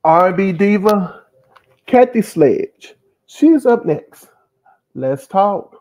R&B diva, Kathy Sledge. She's up next. Let's talk.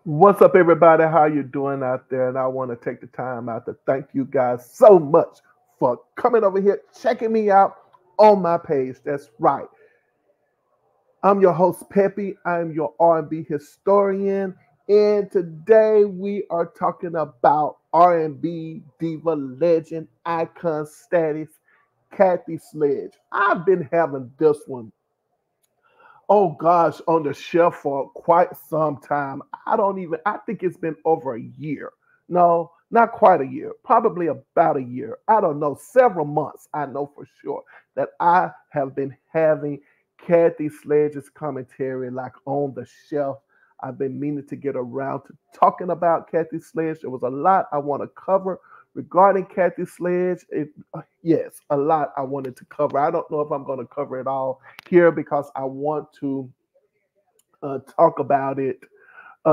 What's up, everybody? How you doing out there? And I want to take the time out to thank you guys so much for coming over here, checking me out on my page. That's right. I'm your host, Peppy. I'm your R&B historian. And today we are talking about R&B diva legend, icon status, Kathy Sledge. I've been having this one, oh gosh, on the shelf for quite some time. I think it's been over a year. No, not quite a year, probably about a year. I don't know, several months. I know for sure that I have been having Kathy Sledge's commentary like on the shelf. I've been meaning to get around to talking about Kathy Sledge. There was a lot I want to cover regarding Kathy Sledge. Yes, a lot I wanted to cover. I don't know if I'm going to cover it all here because I want to talk about it,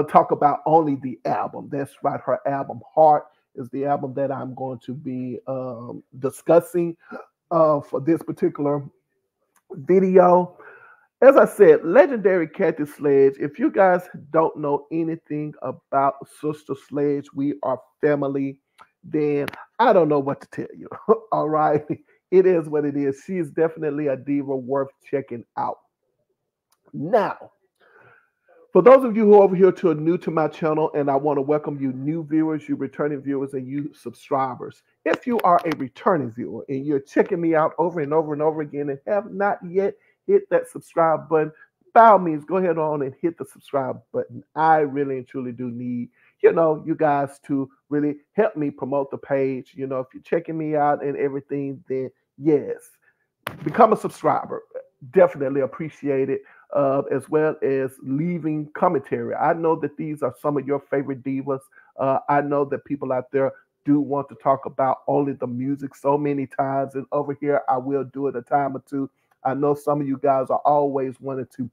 talk about only the album. That's right, her album Heart is the album that I'm going to be discussing for this particular video. As I said, legendary Kathy Sledge. If you guys don't know anything about Sister Sledge, we are family, then I don't know what to tell you. All right. It is what it is. She is definitely a diva worth checking out. Now, for those of you who are over here who are new to my channel, and I want to welcome you new viewers, you returning viewers, and you subscribers. If you are a returning viewer and you're checking me out over and over and over again and have not yet hit that subscribe button, by all means, go ahead on and hit the subscribe button. I really and truly do need, you guys to really help me promote the page. If you're checking me out and everything, then yes, become a subscriber. Definitely appreciate it. As well as leaving commentary. I know that these are some of your favorite divas. I know that people out there do want to talk about only the music so many times, and over here I will do it a time or two. I know some of you guys are always wanting to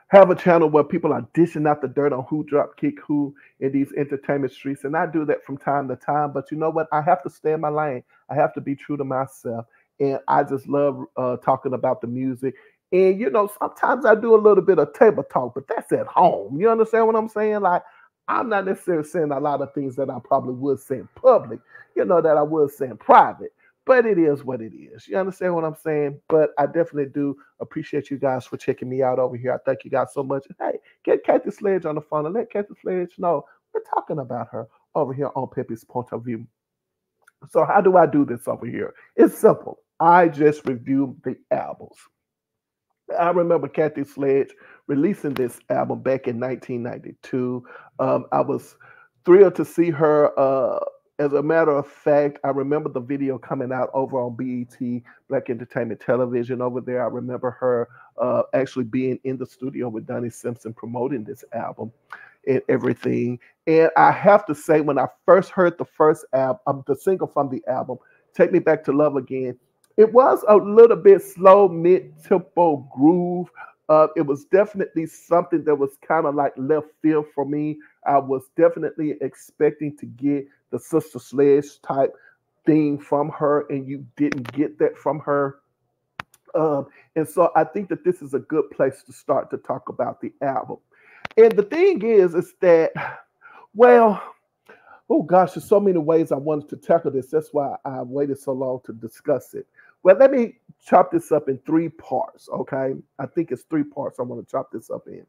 have a channel where people are dishing out the dirt on who drop kick who in these entertainment streets, and I do that from time to time. But you know what? I have to stay in my lane. I have to be true to myself, and I just love talking about the music. And sometimes I do a little bit of table talk, but that's at home. You understand what I'm saying? Like, I'm not necessarily saying a lot of things that I probably would say in public, that I would say in private. But it is what it is. You understand what I'm saying? But I definitely do appreciate you guys for checking me out over here. I thank you guys so much. Hey, get Kathy Sledge on the phone and let Kathy Sledge know we're talking about her over here on Peppy's Point of View. So how do I do this over here? It's simple. I just review the albums. I remember Kathy Sledge releasing this album back in 1992. I was thrilled to see her. As a matter of fact, I remember the video coming out over on BET, Black Entertainment Television over there. I remember her actually being in the studio with Donnie Simpson promoting this album and everything. And I have to say, when I first heard the first album, the single from the album, Take Me Back to Love Again, it was a little bit slow, mid-tempo groove. It was definitely something that was kind of like left field for me. I was definitely expecting to get the Sister Sledge type thing from her, and you didn't get that from her. And so I think that this is a good place to start to talk about the album. And the thing is that, well, oh gosh, there's so many ways I wanted to tackle this. That's why I waited so long to discuss it. Well, let me chop this up in three parts, okay? I think it's three parts I want to chop this up in.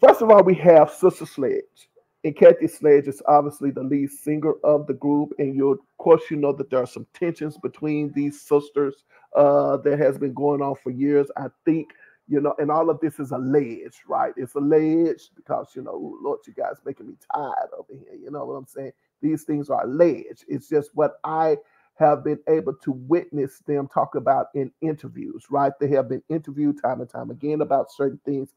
First of all, we have Sister Sledge. And Kathy Sledge is obviously the lead singer of the group, and you, of course, you know that there are some tensions between these sisters that has been going on for years. I think, you know, and all of this is alleged, right? It's alleged because, you know, ooh, Lord, you guys making me tired over here. You know what I'm saying? These things are alleged. It's just what I have been able to witness them talk about in interviews, right? They have been interviewed time and time again about certain things.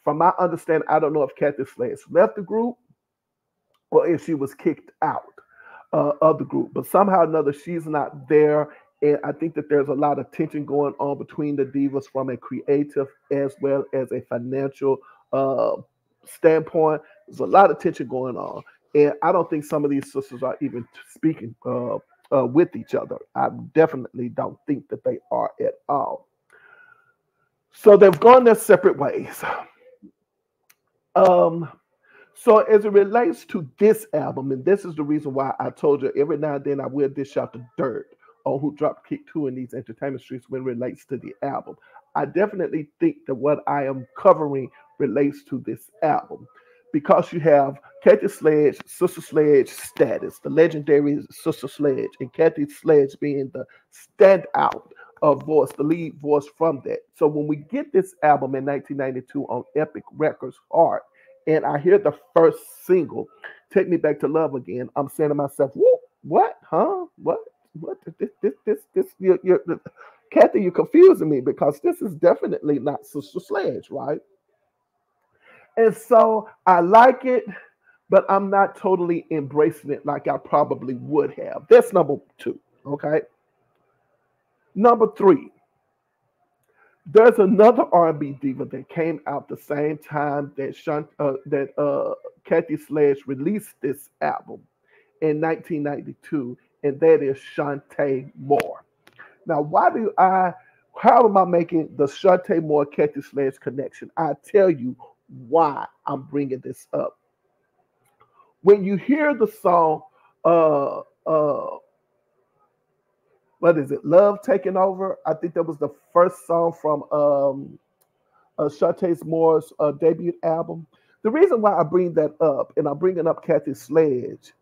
From my understanding, I don't know if Kathy Sledge left the group or if she was kicked out of the group. But somehow or another, she's not there. And I think that there's a lot of tension going on between the divas from a creative as well as a financial uh, standpoint. There's a lot of tension going on. And I don't think some of these sisters are even speaking with each other. I definitely don't think that they are at all. So they've gone their separate ways. Um, So as it relates to this album, and this is the reason why I told you every now and then I will dish out the dirt on who dropped Kick 2 in these entertainment streets when it relates to the album. I definitely think that what I am covering relates to this album because you have Kathy Sledge, Sister Sledge status, the legendary Sister Sledge, and Kathy Sledge being the standout voice, the lead voice from that. So when we get this album in 1992 on Epic Records Heart, and I hear the first single, "Take Me Back to Love Again," I'm saying to myself, "Whoa, what? Huh? What? This? Kathy, you're confusing me because this is definitely not Sister Sledge, right?" And so I like it, but I'm not totally embracing it like I probably would have. That's number two. Okay. Number three, there's another R&B diva that came out the same time that Kathy Sledge released this album in 1992, and that is Shantae Moore. Now, how am I making the Shantae Moore Kathy Sledge connection? I tell you why I'm bringing this up. When you hear the song, uh, uh, what is it, Love Taking Over? I think that was the first song from Shantae Moore's debut album. The reason why I bring that up, and I'm bringing up Kathy Sledge,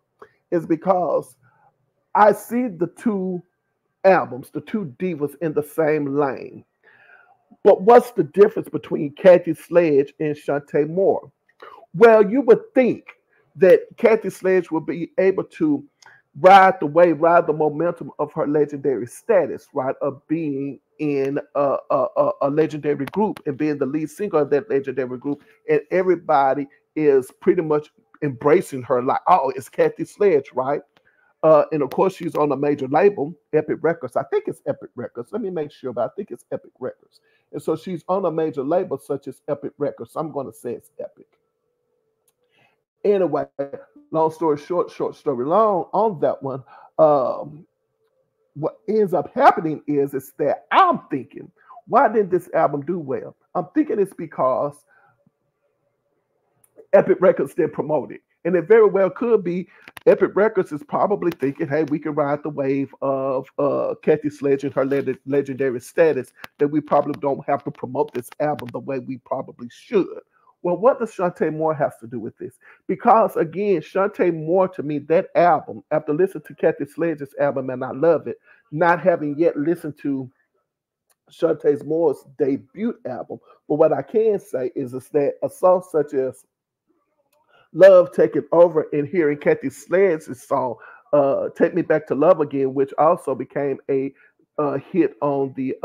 is because I see the two albums, the two divas in the same lane. But what's the difference between Kathy Sledge and Shantae Moore? Well, you would think that Kathy Sledge would be able to ride the momentum of her legendary status, right, of being in a legendary group and being the lead singer of that legendary group, and everybody is pretty much embracing her like, oh, it's Kathy Sledge, right? And of course, she's on a major label, Epic Records. I think it's Epic Records. Let me make sure, but I think it's Epic Records. And so she's on a major label such as Epic Records. So I'm going to say it's Epic. Anyway, long story short story long on that one. Um, what ends up happening is that I'm thinking, why didn't this album do well? I'm thinking it's because Epic Records didn't promote it. And it very well could be Epic Records is probably thinking, hey, we can ride the wave of Kathy Sledge and her legendary status, that we probably don't have to promote this album the way we probably should. Well, what does Shantae Moore have to do with this? Because again, Shantae Moore, to me, that album, after listening to Kathy Sledge's album, and I love it, not having yet listened to Shantae Moore's debut album, but what I can say is that a song such as Love Taking Over and hearing Kathy Sledge's song, Take Me Back to Love Again, which also became a hit on the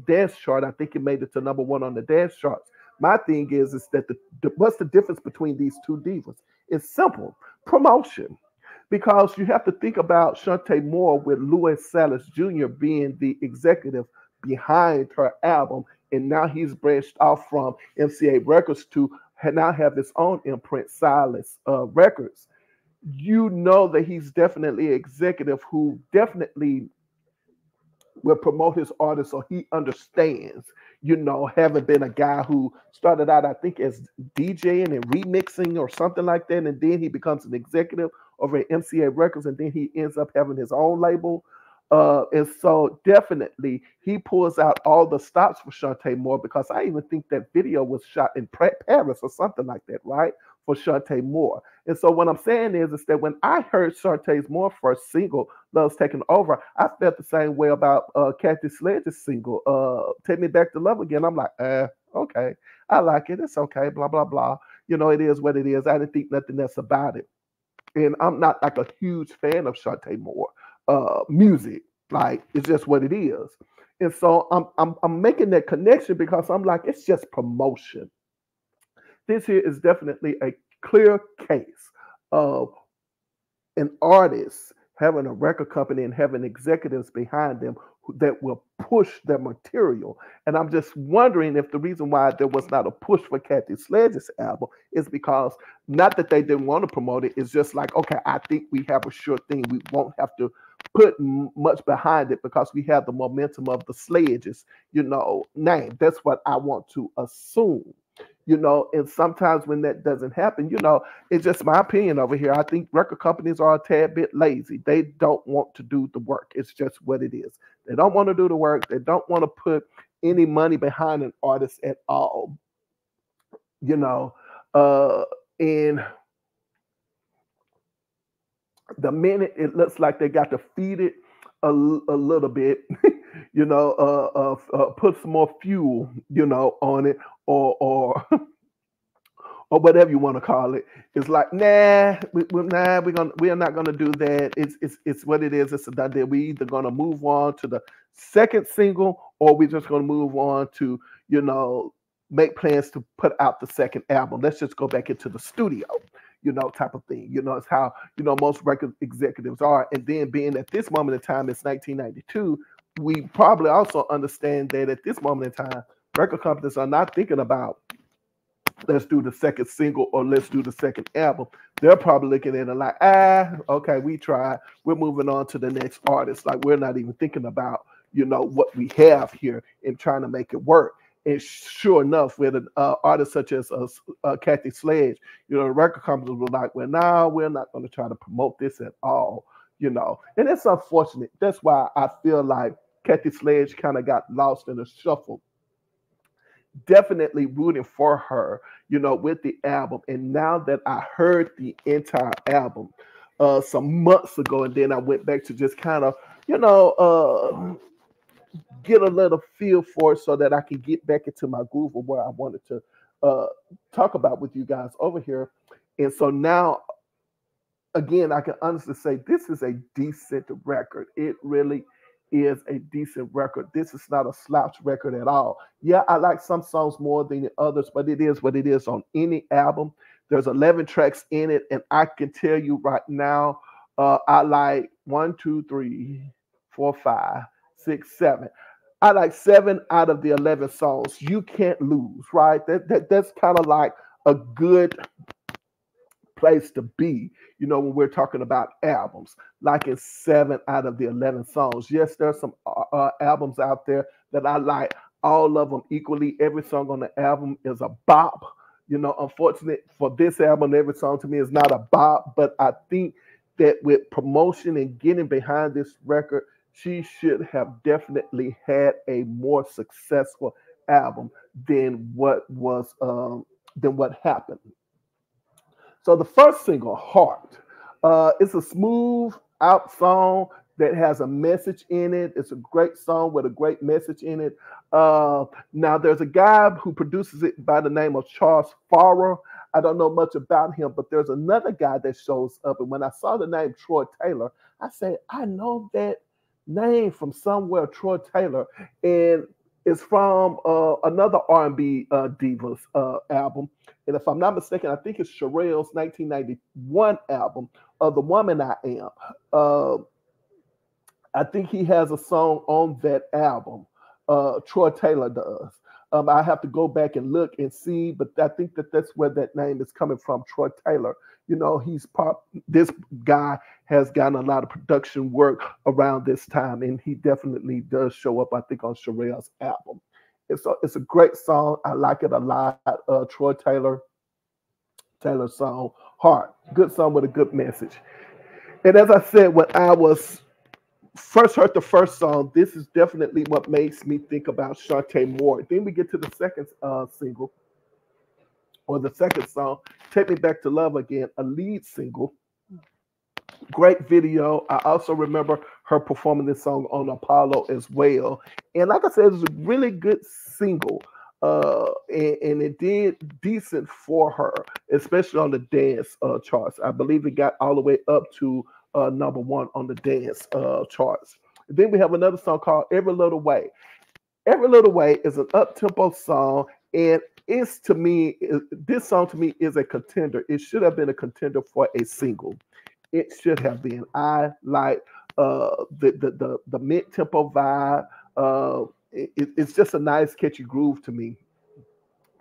dance chart. I think it made it to number one on the dance charts. My thing is that what's the difference between these two divas? It's simple: promotion. Because you have to think about Shantae Moore with Louis Salas Jr. being the executive behind her album, and now he's branched off from MCA Records to now have his own imprint, Silas Records. You know that he's definitely an executive who definitely will promote his artist, so he understands, you know, having been a guy who started out, I think, as DJing and remixing or something like that, and then he becomes an executive over at MCA Records, and then he ends up having his own label. And so definitely he pulls out all the stops for Shantae Moore, because I even think that video was shot in Paris or something like that, right? for Shantae Moore. And so what I'm saying is that when I heard Shantae Moore's first single, Love's Taking Over, I felt the same way about Kathy Sledge's single, Take Me Back to Love Again. I'm like, okay, I like it. It's okay, blah, blah, blah. You know, it is what it is. I didn't think nothing else about it. And I'm not like a huge fan of Shantae Moore music. Like, it's just what it is. And so I'm making that connection because I'm like, it's just promotion. This here is definitely a clear case of an artist having a record company and having executives behind them that will push their material. And I'm just wondering if the reason why there was not a push for Kathy Sledge's album is because not that they didn't want to promote it, it's just like, okay, I think we have a sure thing. We won't have to put much behind it because we have the momentum of the Sledge's, name. That's what I want to assume. And sometimes when that doesn't happen, it's just my opinion over here. I think record companies are a tad bit lazy. They don't want to do the work. It's just what it is. They don't want to do the work. They don't want to put any money behind an artist at all. And the minute it looks like they got to feed it a little bit, put some more fuel, on it, or or whatever you want to call it. It's like, we are not gonna do that. It's what it is. It's a done deal. We either gonna move on to the second single, or we're just gonna move on to make plans to put out the second album. Let's just go back into the studio, type of thing. It's how most record executives are. And then being at this moment in time, it's 1992. We probably also understand that at this moment in time, record companies are not thinking about let's do the second single or let's do the second album. They're probably looking at it like, okay, we tried. We're moving on to the next artist. Like, we're not even thinking about, what we have here and trying to make it work. And sure enough, with an artist such as Kathy Sledge, the record companies were like, well, now we're not going to try to promote this at all, And it's unfortunate. That's why I feel like Kathy Sledge kind of got lost in the shuffle. Definitely rooting for her, with the album. And now that I heard the entire album some months ago, and then I went back to just kind of, get a little feel for it so that I can get back into my groove of what I wanted to talk about with you guys over here. And so now, again, I can honestly say this is a decent record. It really is a decent record. This is not a slouch record at all. Yeah, I like some songs more than the others, but it is what it is on any album. There's 11 tracks in it, and I can tell you right now, I like 1, 2, 3, 4, 5, 6, 7. I like 7 out of the 11 songs. You can't lose, right? That's kind of like a good place to be, when we're talking about albums, like in 7 out of the 11 songs. Yes, there's some albums out there that I like all of them equally. Every song on the album is a bop. Unfortunate for this album, every song to me is not a bop, but I think that with promotion and getting behind this record, she should have definitely had a more successful album than what happened. So the first single, Heart, it's a smooth out song that has a message in it. It's a great song with a great message in it. Now there's a guy who produces it by the name of Charles Farrer. I don't know much about him, but there's another guy that shows up. And when I saw the name Troy Taylor, I said, I know that name from somewhere, Troy Taylor. And it's from another R&B Divas album. And if I'm not mistaken, I think it's Sherelle's 1991 album, The Woman I Am. I think he has a song on that album. Troy Taylor does. I have to go back and look and see, but I think that's where that name is coming from, Troy Taylor. This guy has gotten a lot of production work around this time, and he definitely does show up, I think, on Sherelle's album. It's a great song. I like it a lot. Troy Taylor's song, Heart. Good song with a good message. And as I said, when I was first heard the first song, this is definitely what makes me think about Shantae Moore. Then we get to the second single, or the second song, Take Me Back to Love Again, a lead single. Great video. I also remember her performing this song on Apollo as well. And like I said, it was a really good single. And it did decent for her, especially on the dance charts. I believe it got all the way up to number one on the dance charts. Then we have another song called Every Little Way. Every Little Way is an up-tempo song, and it's to me, this song to me is a contender. It should have been a contender for a single. It should have been. I like the mid tempo vibe. It's just a nice catchy groove to me.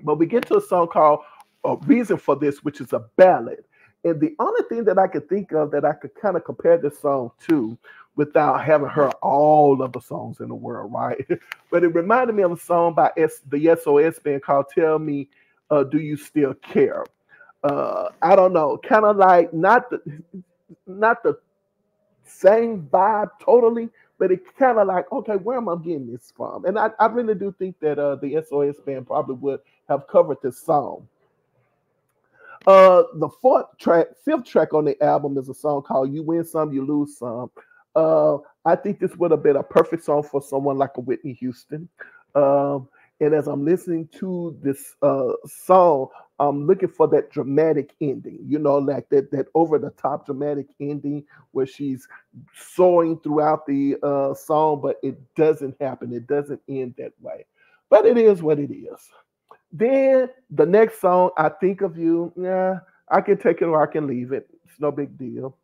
But we get to a song called Reason for This, which is a ballad. And the only thing that I could think of that I could kind of compare this song to without having heard all of the songs in the world, right? But it reminded me of a song by the SOS band called Tell Me, Do You Still Care? I don't know, kind of like not the same vibe totally, but it kind of like, okay, where am I getting this from? And I really do think that the SOS band probably would have covered this song. The fifth track on the album is a song called "You Win Some, You Lose Some." I think this would have been a perfect song for someone like a Whitney Houston. And as I'm listening to this song, I'm looking for that dramatic ending, like that over the top dramatic ending where she's soaring throughout the song, but it doesn't happen. It doesn't end that way. But it is what it is. Then the next song, I Think of You. Yeah, I can take it or I can leave it. It's no big deal.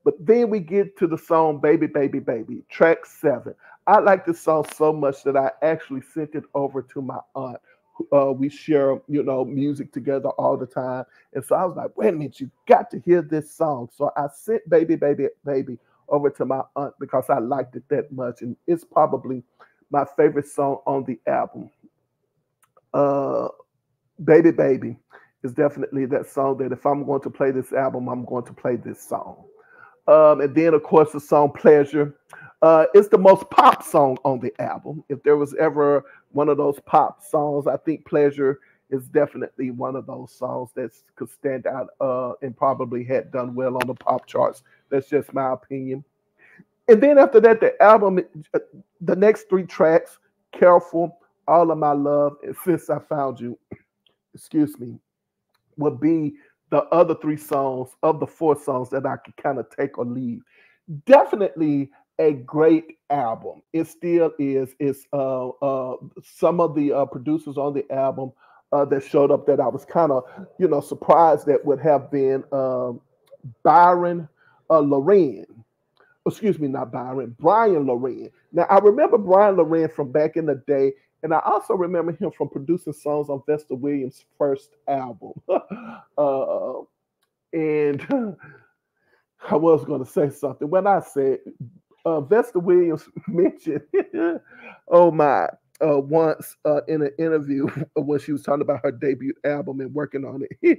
But then we get to the song Baby, Baby, Baby, track 7. I like this song so much that I actually sent it over to my aunt. We share, music together all the time. And so I was like, wait a minute, you got to hear this song. So I sent Baby, Baby, Baby over to my aunt because I liked it that much. And it's probably my favorite song on the album. Uh, Baby Baby is definitely that song that if I'm going to play this album, I'm going to play this song. And then, of course, the song Pleasure. It's the most pop song on the album. If there was ever one of those pop songs, I think Pleasure is definitely one of those songs that could stand out and probably had done well on the pop charts. That's just my opinion. And then after that, the album, the next 3 tracks, Careful, All of My Love, and Since I Found You, excuse me, would be the other 3 songs of the 4 songs that I could kind of take or leave. Definitely a great album. It still is. It's some of the producers on the album that showed up that I was kind of, surprised that would have been Byron Loren. Excuse me, not Byron, Brian Loren. Now, I remember Brian Loren from back in the day, and I also remember him from producing songs on Vesta Williams' first album. And I was going to say something. When I said Vesta Williams mentioned, oh my, once in an interview when she was talking about her debut album and working on it,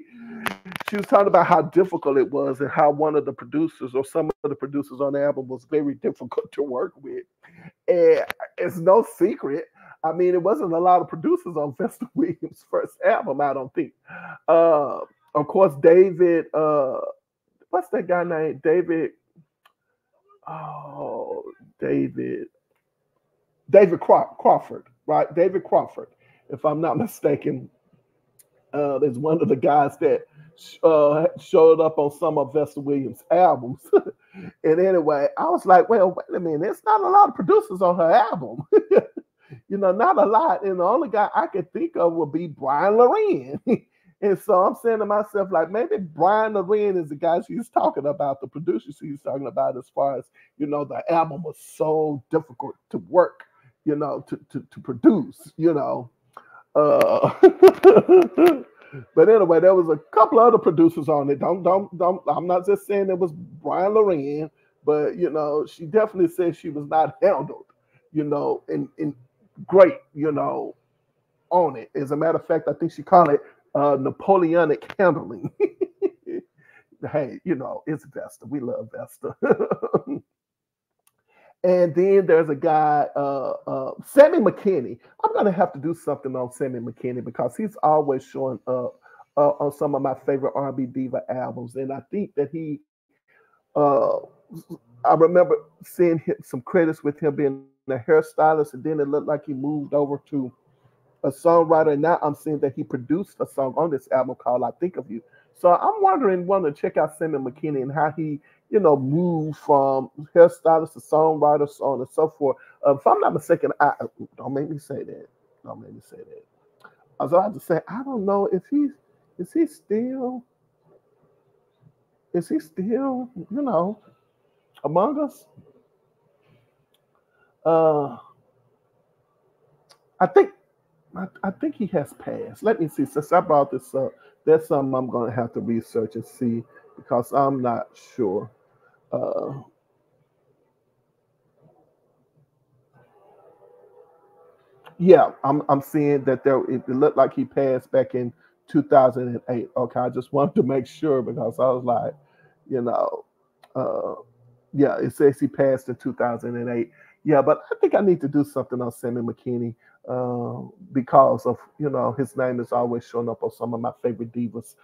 she was talking about how difficult it was and how one of the producers or some of the producers on the album was very difficult to work with. And it's no secret. I mean, it wasn't a lot of producers on Vesta Williams' first album, I don't think. Of course, David, what's that guy named? Oh, David, Crawford, right? David Crawford, if I'm not mistaken, is one of the guys that showed up on some of Vesta Williams' albums. And anyway, I was like, well, wait a minute, there's not a lot of producers on her album. Not a lot. And the only guy I could think of would be Brian Loren. And so I'm saying to myself, like, maybe Brian Loren is the guy she's talking about, the producer she's talking about, as far as, the album was so difficult to work, to produce. Uh, but anyway, there was a couple of other producers on it. Don't. I'm not just saying it was Brian Loren, but she definitely said she was not handled, and great, on it. As a matter of fact, I think she called it Napoleonic handling. Hey, it's Vesta. We love Vesta. And then there's a guy, Sammy McKinney. I'm gonna have to do something on Sammy McKinney because he's always showing up on some of my favorite R&B diva albums, and I think that uh, I remember seeing some credits with him being a hairstylist, and then it looked like he moved over to a songwriter, and now I'm seeing that he produced a song on this album called "I Think of You." So I'm wanting to check out Simon McKinney and how he, moved from hairstylist to songwriter, so on and so forth. If I'm not mistaken, don't make me say that. Don't make me say that. I was about to say I don't know if is he still is he still among us. Uh, I think I think he has passed. Let me see. Since I brought this up, that's something I'm going to have to research and see because I'm not sure. Uh, yeah, I'm seeing that it looked like he passed back in 2008. Okay, I just wanted to make sure because I was like, you know, uh, yeah, it says he passed in 2008. Yeah, but I think I need to do something on Sammy McKinney because of his name is always showing up on some of my favorite divas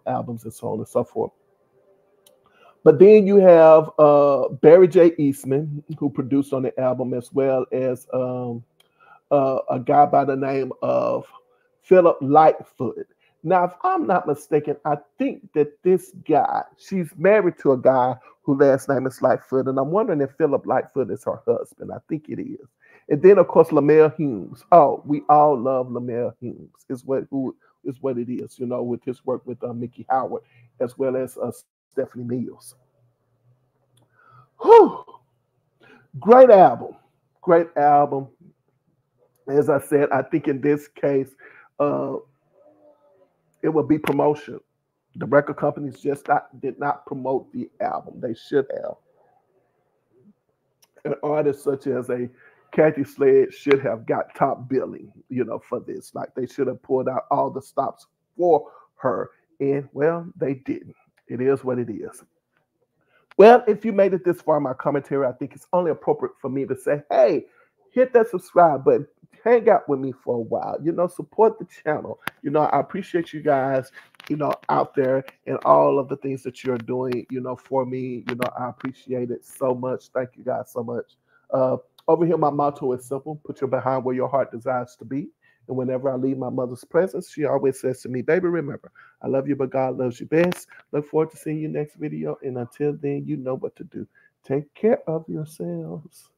albums and so on and so forth. But then you have Barry J. Eastman, who produced on the album, as well as a guy by the name of Philip Lightfoot. Now, if I'm not mistaken, I think that this guy, she's married to a guy whose last name is Lightfoot, and I'm wondering if Philip Lightfoot is her husband. I think it is. And then, of course, Lamel Humes. Oh, we all love Lamel Humes. Is what it is, with his work with Mickey Howard, as well as Stephanie Mills. Whew. Great album. Great album. As I said, I think in this case, uh, it would be promotion. The record companies did not promote the album. They should have. An artist such as a Kathy Sledge should have got top billing, for this. Like they should have pulled out all the stops for her. And well, they didn't. It is what it is. Well, if you made it this far in my commentary, I think it's only appropriate for me to say, hey, hit that subscribe button. Hang out with me for a while. Support the channel. I appreciate you guys, out there and all of the things that you're doing, for me. I appreciate it so much. Thank you guys so much. Uh, Over here, my motto is simple: put your behind where your heart desires to be. And whenever I leave my mother's presence, she always says to me, baby, remember, I love you, but God loves you best. Look forward to seeing you next video. And until then, you know what to do. Take care of yourselves.